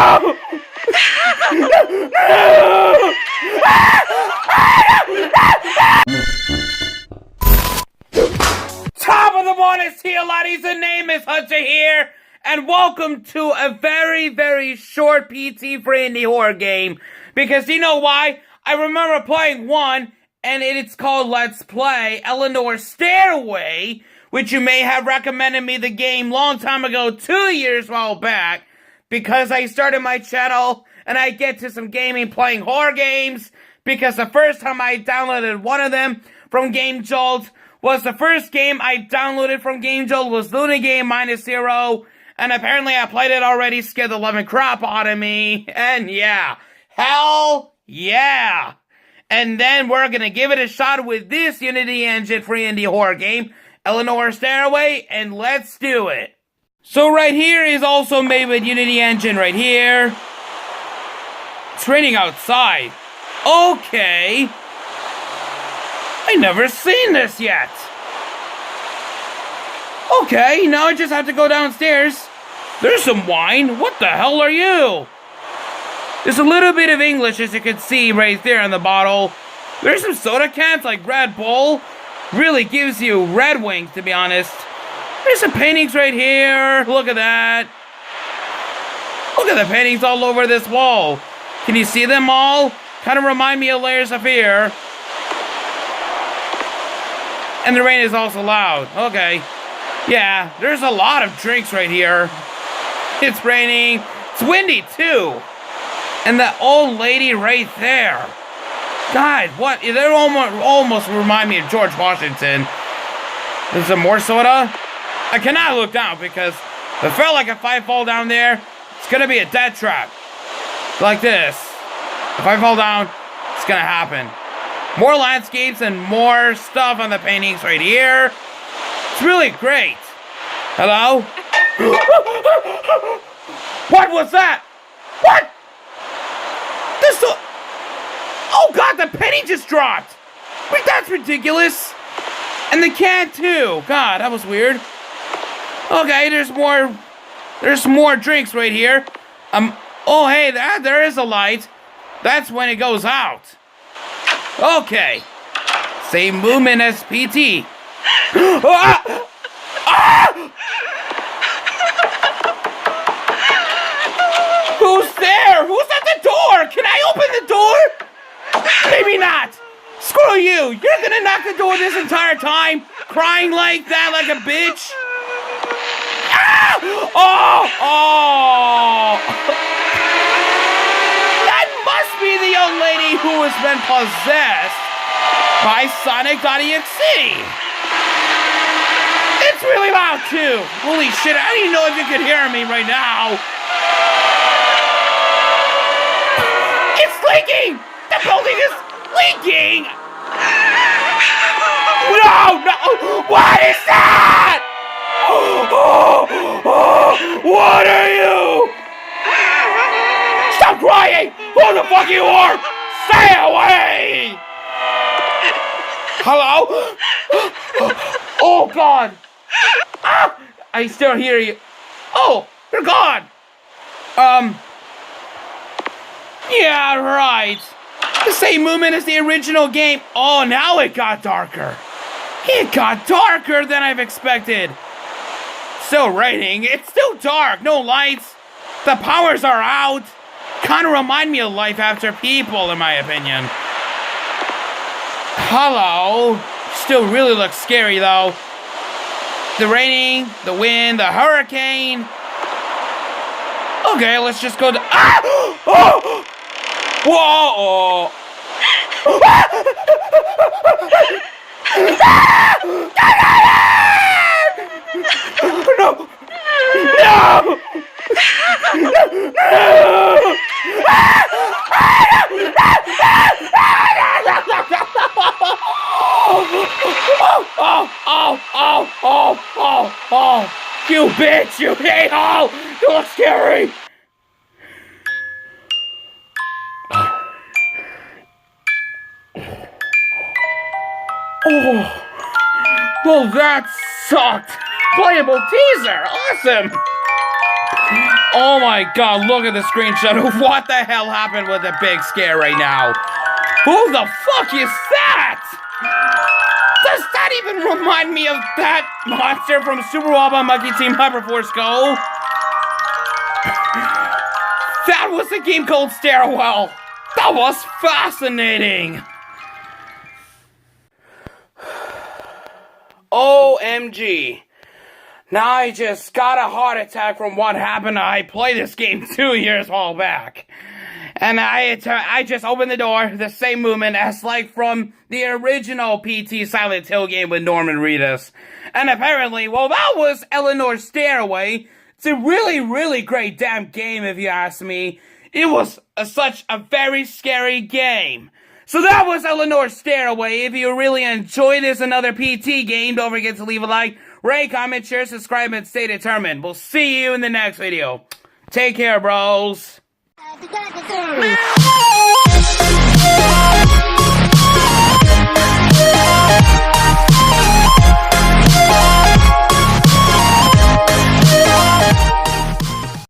Top of the morning to you, laddies. The name is Hunter here, and welcome to a very, very short PT for indie horror game. Because you know why? I remember playing one, and it's called Let's Play Eleanor Stairway, which you may have recommended me the game long time ago, 2 years while back, because I started my channel and I get to some gaming playing horror games, because the first time I downloaded one of them from Game Jolt was the first game I downloaded from Game Jolt was Luna Game -0, and apparently I played it already, scared the living crap out of me, and yeah, hell yeah. And then we're gonna give it a shot with this Unity engine free indie horror game, Eleanor Stairway, and let's do it. So right here is also made with Unity engine right here. It's raining outside. Okay. I never seen this yet. Okay, now I just have to go downstairs. There's some wine. What the hell are you? There's a little bit of English, as you can see right there in the bottle. There's some soda cans like Red Bull. Really gives you Red Wings, to be honest. There's some paintings right here. Look at that. Look at the paintings all over this wall. Can you see them all? Kind of remind me of Layers of Fear. And the rain is also loud. Okay. Yeah, there's a lot of drinks right here. It's raining. It's windy, too. And that old lady right there. God, what? They almost remind me of George Washington. Is there more soda? I cannot look down because I felt like if I fall down there, it's going to be a death trap. Like this. If I fall down, it's going to happen. More landscapes and more stuff on the paintings right here. It's really great. Hello? What was that? What? Oh god, the penny just dropped! Wait, that's ridiculous! And the can too! God, that was weird. Okay, there's more drinks right here. Oh hey, there is a light. That's when it goes out. Okay. Same movement as PT. Ah! Ah! Who's there? Who's at the door? Can I open the door? Maybe not. Screw you. You're gonna knock the door this entire time, crying like that, like a bitch. Ah! Oh! Oh! That must be the young lady who has been possessed by Sonic.exe. It's really loud too. Holy shit! I don't even know if you can hear me right now. It's leaking. The building is leaking! No! No! What is that? What are you? Stop crying! Who the fuck you are? Stay away! Hello? Oh god! Ah! I still hear you. Oh! You're gone! Yeah, right. The same movement as the original game. Oh, now it got darker. It got darker than I've expected. Still raining. It's still dark. No lights. The powers are out. Kind of remind me of Life After People, in my opinion. Hello. Still really looks scary, though. The raining, the wind, the hurricane. Okay, let's just go to... Ah! Oh! Whoa! No! No! Oh! You bitch! You a-hole! You look scary! Oh, well that sucked. Playable teaser, awesome. Oh my god, look at the screenshot. What the hell happened with the big scare right now? Who the fuck is that? Does that even remind me of that monster from Super Waba Monkey Team Hyperforce Go? That was a game called Stairway. That was fascinating. OMG. Now I just got a heart attack from what happened. I played this game 2 years all back. And I just opened the door, the same movement as like from the original PT Silent Hill game with Norman Reedus. And apparently, well, that was Eleanor's Stairway. It's a really, really great damn game if you ask me. It was such a very scary game. So that was Eleanor's Stairway. If you really enjoyed this another PT game, don't forget to leave a like, rate, comment, share, subscribe, and stay determined. We'll see you in the next video. Take care, bros.